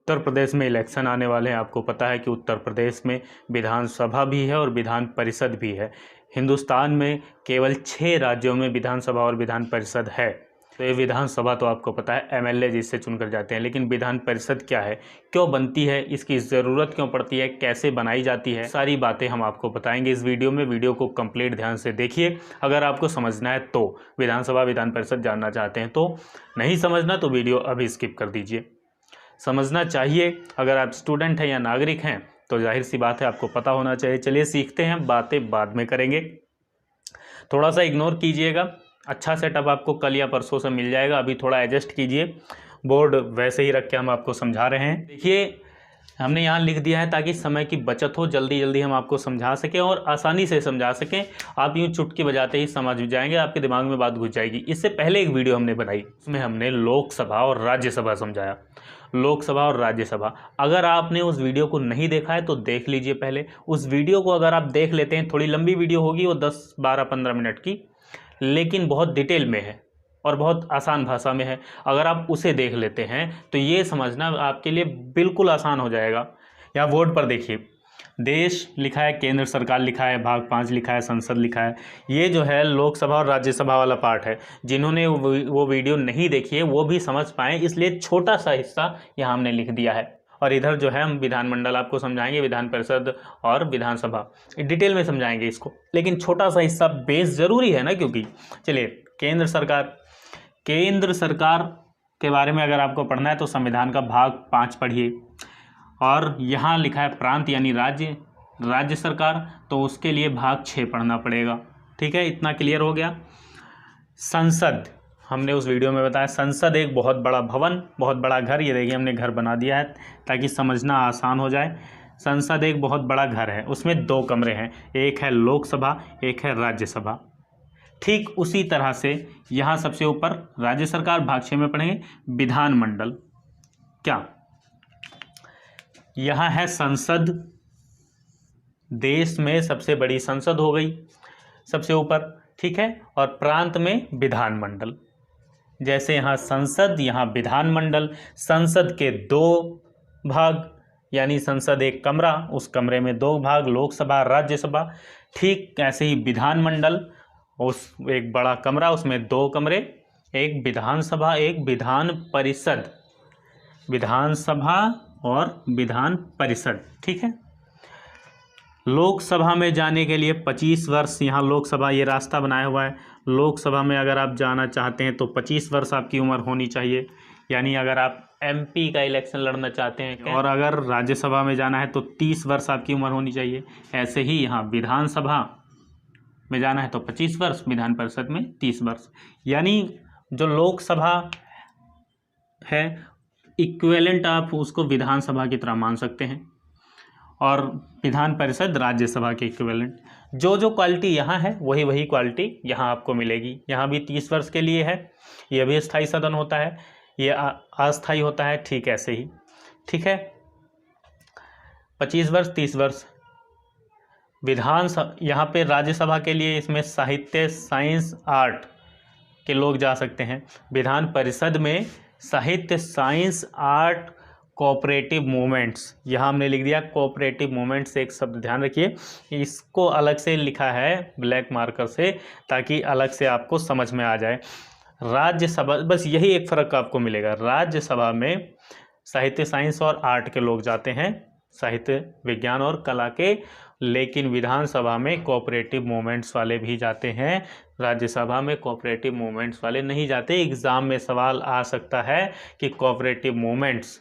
उत्तर प्रदेश में इलेक्शन आने वाले हैं। आपको पता है कि उत्तर प्रदेश में विधानसभा भी है और विधान परिषद भी है। हिंदुस्तान में केवल 6 राज्यों में विधानसभा और विधान परिषद है। तो ये विधानसभा तो आपको पता है एमएलए जिससे चुनकर जाते हैं, लेकिन विधान परिषद क्या है, क्यों बनती है, इसकी ज़रूरत क्यों पड़ती है, कैसे बनाई जाती है, सारी बातें हम आपको बताएंगे इस वीडियो में। वीडियो को कंप्लीट ध्यान से देखिए अगर आपको समझना है तो। विधानसभा विधान परिषद जानना चाहते हैं तो, नहीं समझना तो वीडियो अभी स्किप कर दीजिए। समझना चाहिए, अगर आप स्टूडेंट हैं या नागरिक हैं तो जाहिर सी बात है आपको पता होना चाहिए। चलिए सीखते हैं, बातें बाद में करेंगे, थोड़ा सा इग्नोर कीजिएगा। अच्छा सेटअप आपको कल या परसों से मिल जाएगा, अभी थोड़ा एडजस्ट कीजिए। बोर्ड वैसे ही रख के हम आपको समझा रहे हैं। देखिए हमने यहाँ लिख दिया है ताकि समय की बचत हो, जल्दी जल्दी हम आपको समझा सकें और आसानी से समझा सकें। आप यूँ चुटकी बजाते ही समझ जाएंगे, आपके दिमाग में बात घुस जाएगी। इससे पहले एक वीडियो हमने बनाई, उसमें हमने लोकसभा और राज्यसभा समझाया। लोकसभा और राज्यसभा, अगर आपने उस वीडियो को नहीं देखा है तो देख लीजिए पहले। उस वीडियो को अगर आप देख लेते हैं, थोड़ी लंबी वीडियो होगी वो 10, 12, 15 मिनट की, लेकिन बहुत डिटेल में है और बहुत आसान भाषा में है। अगर आप उसे देख लेते हैं तो ये समझना आपके लिए बिल्कुल आसान हो जाएगा। यहाँ बोर्ड पर देखिए, देश लिखा है, केंद्र सरकार लिखा है, भाग 5 लिखा है, संसद लिखा है। ये जो है लोकसभा और राज्यसभा वाला पार्ट है। जिन्होंने वो वीडियो नहीं देखी है वो भी समझ पाएँ, इसलिए छोटा सा हिस्सा यहाँ हमने लिख दिया है। और इधर जो है हम विधानमंडल आपको समझाएंगे, विधान परिषद और विधानसभा डिटेल में समझाएंगे इसको, लेकिन छोटा सा हिस्सा बेस ज़रूरी है ना, क्योंकि चलिए केंद्र सरकार के बारे में अगर आपको पढ़ना है तो संविधान का भाग 5 पढ़िए। और यहाँ लिखा है प्रांत यानी राज्य सरकार, तो उसके लिए भाग 6 पढ़ना पड़ेगा। ठीक है, इतना क्लियर हो गया। संसद, हमने उस वीडियो में बताया, संसद एक बहुत बड़ा भवन, बहुत बड़ा घर। ये देखिए हमने घर बना दिया है ताकि समझना आसान हो जाए। संसद एक बहुत बड़ा घर है, उसमें 2 कमरे हैं, एक है लोकसभा, एक है राज्यसभा। ठीक उसी तरह से यहाँ सबसे ऊपर राज्य सरकार, भाग 6 में पढ़ेंगे विधानमंडल। क्या यहाँ है संसद, देश में सबसे बड़ी संसद हो गई सबसे ऊपर, ठीक है। और प्रांत में विधानमंडल, जैसे यहाँ संसद यहाँ विधानमंडल। संसद के 2 भाग यानी संसद एक कमरा, उस कमरे में 2 भाग, लोकसभा राज्यसभा। ठीक ऐसे ही विधानमंडल, उस एक बड़ा कमरा, उसमें 2 कमरे, एक विधानसभा एक विधान परिषद। विधानसभा और विधान परिषद, ठीक है। लोकसभा में जाने के लिए 25 वर्ष, यहाँ लोकसभा ये रास्ता बनाया हुआ है। लोकसभा में अगर आप जाना चाहते हैं तो 25 वर्ष आपकी उम्र होनी चाहिए, यानी अगर आप एमपी का इलेक्शन लड़ना चाहते हैं। और अगर राज्यसभा में जाना है तो 30 वर्ष आपकी उम्र होनी चाहिए। ऐसे ही यहाँ विधानसभा में जाना है तो 25 वर्ष, विधान परिषद में 30 वर्ष। यानी जो लोकसभा है इक्विवेलेंट आप उसको विधानसभा की तरह मान सकते हैं, और विधान परिषद राज्यसभा के इक्विवेलेंट। जो क्वालिटी यहाँ है वही क्वालिटी यहाँ आपको मिलेगी। यहाँ भी 30 वर्ष के लिए है, यह भी स्थायी सदन होता है, ये अस्थायी होता है, ठीक ऐसे ही, ठीक है। 25 वर्ष 30 वर्ष यहाँ पे राज्यसभा के लिए इसमें साहित्य, साइंस, आर्ट के लोग जा सकते हैं। विधान परिषद में साहित्य, साइंस, आर्ट, कोऑपरेटिव मूवमेंट्स, यहाँ हमने लिख दिया कोऑपरेटिव मूवमेंट्स, एक शब्द ध्यान रखिए, इसको अलग से लिखा है ब्लैक मार्कर से ताकि अलग से आपको समझ में आ जाए। राज्यसभा, बस यही एक फ़र्क आपको मिलेगा, राज्यसभा में साहित्य, साइंस और आर्ट के लोग जाते हैं, साहित्य, विज्ञान और कला के, लेकिन विधानसभा में कोऑपरेटिव मूवमेंट्स वाले भी जाते हैं, राज्यसभा में कोऑपरेटिव मूवमेंट्स वाले नहीं जाते। एग्ज़ाम में सवाल आ सकता है कि कोऑपरेटिव मूवमेंट्स,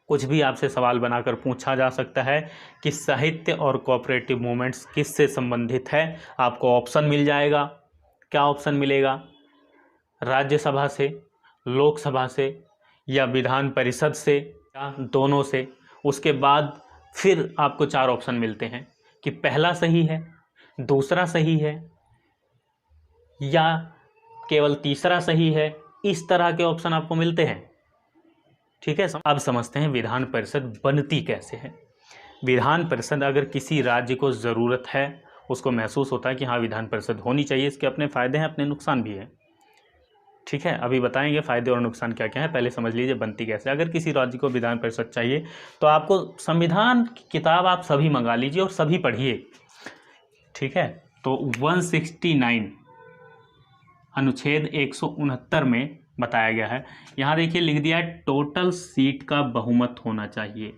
कुछ भी आपसे सवाल बनाकर पूछा जा सकता है कि साहित्य और कोऑपरेटिव मूवमेंट्स किससे संबंधित है। आपको ऑप्शन मिल जाएगा, क्या ऑप्शन मिलेगा, राज्यसभा से, लोकसभा से या विधान परिषद से या दोनों से। उसके बाद फिर आपको 4 ऑप्शन मिलते हैं कि पहला सही है, दूसरा सही है या केवल तीसरा सही है। इस तरह के ऑप्शन आपको मिलते हैं, ठीक है। अब समझते हैं विधान परिषद बनती कैसे है। विधान परिषद अगर किसी राज्य को ज़रूरत है, उसको महसूस होता है कि हाँ विधान परिषद होनी चाहिए, इसके अपने फ़ायदे हैं, अपने नुकसान भी हैं। ठीक है, अभी बताएंगे फ़ायदे और नुकसान क्या क्या है। पहले समझ लीजिए बनती कैसे। अगर किसी राज्य को विधान परिषद चाहिए तो आपको संविधान की किताब आप सभी मंगा लीजिए और सभी पढ़िए। ठीक है, तो 169 अनुच्छेद 169 में बताया गया है। यहाँ देखिए लिख दिया है टोटल सीट का बहुमत होना चाहिए।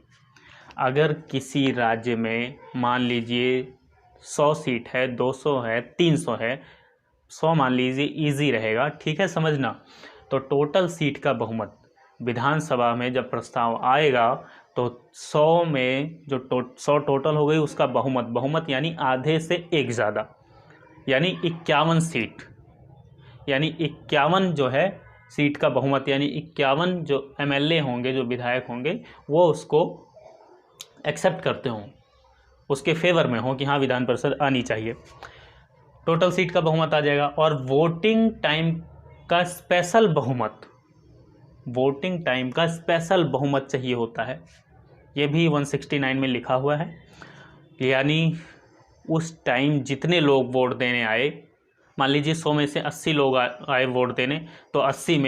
अगर किसी राज्य में मान लीजिए 100 सीट है, 200 है, 300 है, 100 मान लीजिए, इजी रहेगा, ठीक है समझना। तो टोटल सीट का बहुमत विधानसभा में जब प्रस्ताव आएगा तो 100 में जो 100 टोटल हो गई उसका बहुमत यानी आधे से एक ज़्यादा, यानी 51 सीट, यानी 51 जो है सीट का बहुमत, यानी 51 जो MLA होंगे, जो विधायक होंगे, वो उसको एक्सेप्ट करते हों, उसके फेवर में हो कि हाँ विधान परिषद आनी चाहिए, टोटल सीट का बहुमत आ जाएगा। और वोटिंग टाइम का स्पेशल बहुमत, वोटिंग टाइम का स्पेशल बहुमत चाहिए होता है, ये भी 169 में लिखा हुआ है। यानी उस टाइम जितने लोग वोट देने आए, मान लीजिए 100 में से 80 लोग आए वोट देने, तो 80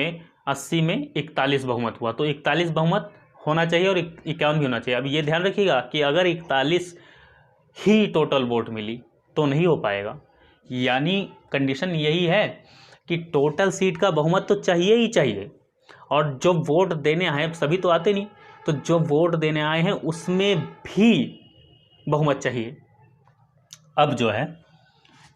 में 41 बहुमत हुआ, तो 41 बहुमत होना चाहिए और 51 भी होना चाहिए। अब ये ध्यान रखिएगा कि अगर 41 ही टोटल वोट मिली तो नहीं हो पाएगा, यानी कंडीशन यही है कि टोटल सीट का बहुमत तो चाहिए ही चाहिए, और जो वोट देने आए, सभी तो आते नहीं, तो जो वोट देने आए हैं उसमें भी बहुमत चाहिए। अब जो है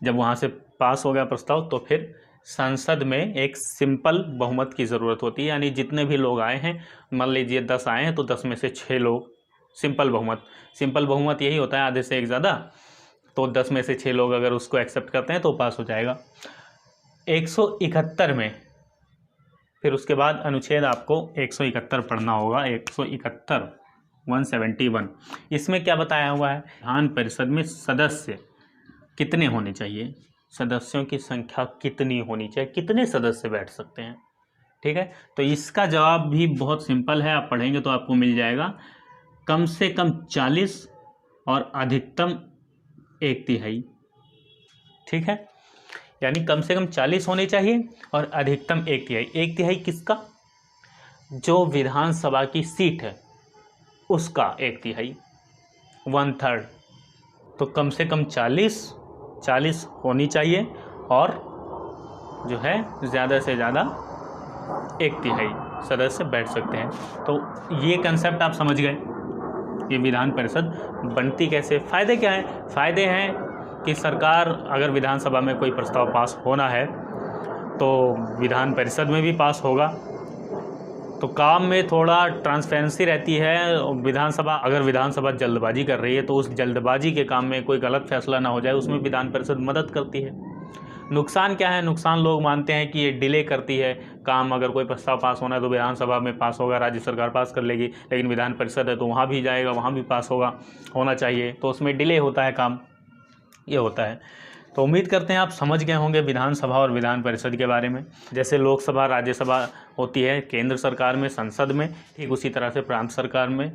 जब वहाँ से पास हो गया प्रस्ताव तो फिर संसद में एक सिंपल बहुमत की ज़रूरत होती है, यानी जितने भी लोग आए हैं, मान लीजिए 10 आए हैं तो 10 में से 6 लोग, सिंपल बहुमत यही होता है, आधे से एक ज़्यादा, तो 10 में से 6 लोग अगर उसको एक्सेप्ट करते हैं तो पास हो जाएगा। 171 में फिर उसके बाद अनुच्छेद आपको 171 पढ़ना होगा, 171 171। इसमें क्या बताया हुआ है, विधान परिषद में सदस्य कितने होने चाहिए, सदस्यों की संख्या कितनी होनी चाहिए, कितने सदस्य बैठ सकते हैं। ठीक है, तो इसका जवाब भी बहुत सिंपल है, आप पढ़ेंगे तो आपको मिल जाएगा, कम से कम 40 और अधिकतम 1/3। ठीक है, यानी कम से कम 40 होने चाहिए और अधिकतम 1/3। 1/3 किसका, जो विधानसभा की सीट है उसका 1/3, 1/3। तो कम से कम 40 होनी चाहिए और जो है ज़्यादा से ज़्यादा 1/3 सदस्य बैठ सकते हैं। तो ये कंसेप्ट आप समझ गए, ये विधान परिषद बनती कैसे। फ़ायदे क्या हैं, फ़ायदे हैं कि सरकार अगर विधानसभा में कोई प्रस्ताव पास होना है तो विधान परिषद में भी पास होगा, तो काम में थोड़ा ट्रांसपेरेंसी रहती है। अगर विधानसभा जल्दबाजी कर रही है तो उस जल्दबाजी के काम में कोई गलत फैसला ना हो जाए, उसमें विधान परिषद मदद करती है। नुकसान क्या है, नुकसान लोग मानते हैं कि ये डिले करती है काम। अगर कोई प्रस्ताव पास होना है तो विधानसभा में पास होगा, राज्य सरकार पास कर लेगी, लेकिन विधान परिषद है तो वहाँ भी जाएगा, वहाँ भी पास होना चाहिए, तो उसमें डिले होता है काम, ये होता है। तो उम्मीद करते हैं आप समझ गए होंगे विधानसभा और विधान परिषद के बारे में। जैसे लोकसभा राज्यसभा होती है केंद्र सरकार में, संसद में, ठीक उसी तरह से प्रांत सरकार में,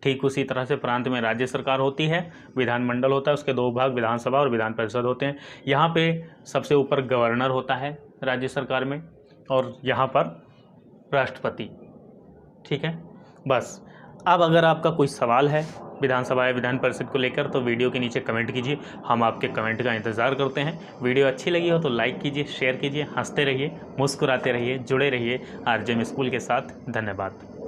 ठीक उसी तरह से प्रांत में राज्य सरकार होती है, विधानमंडल होता है, उसके 2 भाग विधानसभा और विधान परिषद होते हैं। यहाँ पे सबसे ऊपर गवर्नर होता है राज्य सरकार में, और यहाँ पर राष्ट्रपति। ठीक है, बस। अब अगर आपका कोई सवाल है विधानसभा या विधान परिषद को लेकर तो वीडियो के नीचे कमेंट कीजिए, हम आपके कमेंट का इंतज़ार करते हैं। वीडियो अच्छी लगी हो तो लाइक कीजिए, शेयर कीजिए, हंसते रहिए, मुस्कुराते रहिए, जुड़े रहिए RJM स्कूल के साथ। धन्यवाद।